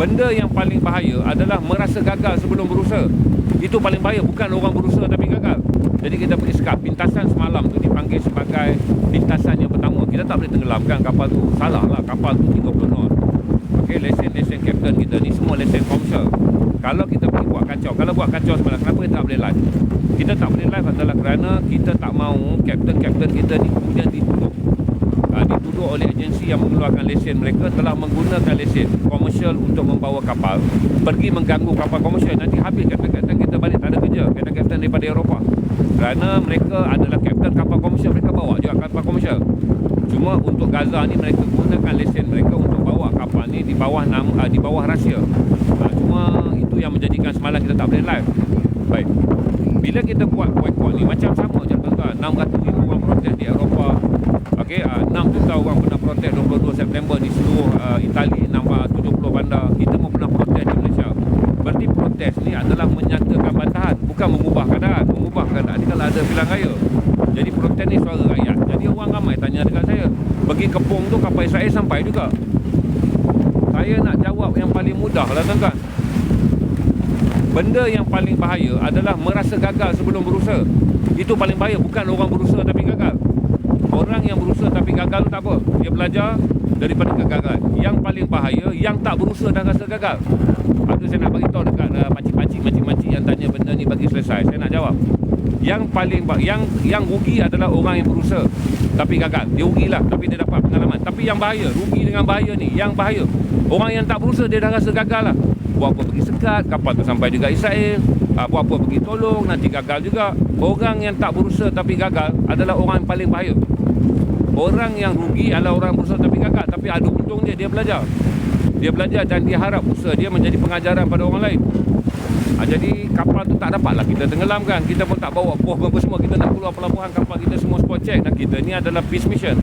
Benda yang paling bahaya adalah merasa gagal sebelum berusaha. Itu paling bahaya, bukan orang berusaha tapi gagal. Jadi kita pergi sekat. Pintasan semalam tu dipanggil sebagai pintasan yang pertama. Kita tak boleh tenggelamkan kapal tu. Salah lah, kapal tu 30 knot. Okey, lesen kapten kita ni semua lesen komersial. Kalau kita pergi buat kacau, kalau buat kacau semalam, kenapa kita tak boleh live? Kita tak boleh live adalah kerana kita tak mahu kapten-kapten kita ni kemudian dituduh oleh agensi yang mengeluarkan lesen. Mereka telah menggunakan lesen komersial untuk membawa kapal pergi mengganggu kapal komersial. Nanti habis kapten-kapten kita balik tak ada kerja, kapten-kapten daripada Eropah, kerana mereka adalah kapten kapal komersial. Mereka bawa juga kapal komersial. Cuma untuk Gaza ni mereka gunakan lesen mereka untuk bawa kapal ni di bawah di bawah rahsia. Cuma itu yang menjadikan semalam kita tak boleh live. Baik, bila kita buat boycott ni macam sama je tuan-tuan. 600,000 orang protes di Eropah. Okey, 6 juta orang pernah protes 22 September di seluruh Itali, 70 bandar. Kita pun pernah protes di Malaysia. Berarti protes ni adalah menyatakan bantahan, bukan mengubah keadaan. Mengubah keadaan ni kalau ada pilihan raya. Jadi protes ni suara rakyat. Jadi orang ramai tanya dekat saya, pergi Kepung tu kapal Israel sampai juga. Saya nak jawab yang paling mudah lah tuan-tuan. Benda yang paling bahaya adalah merasa gagal sebelum berusaha. Itu paling bahaya, bukan orang berusaha tapi gagal. Orang yang berusaha tapi gagal tak apa, dia belajar daripada kegagalan. Yang paling bahaya yang tak berusaha dan rasa gagal. Itu saya nak bagi tahu dekat makcik-makcik yang tanya benda ni bagi selesai. Saya nak jawab. Yang paling yang rugi adalah orang yang berusaha tapi gagal. Dia rugilah tapi dia dapat pengalaman. Tapi yang bahaya, rugi dengan bahaya ni, yang bahaya orang yang tak berusaha, dia dah rasa gagal lah. Buat apa pergi sekat, kapal tu sampai dekat Israel, buat apa pergi tolong, nanti gagal juga. Orang yang tak berusaha tapi gagal adalah orang yang paling bahaya. Orang yang rugi adalah orang berusaha tapi gagal, tapi ada untung dia belajar. Dia belajar dan dia harap usaha dia menjadi pengajaran pada orang lain. Jadi kapal tu tak dapatlah kita tenggelamkan. Kita pun tak bawa bom apa semua. Kita nak keluar pelabuhan, kapal kita semua spot check. Dan kita ni adalah peace mission.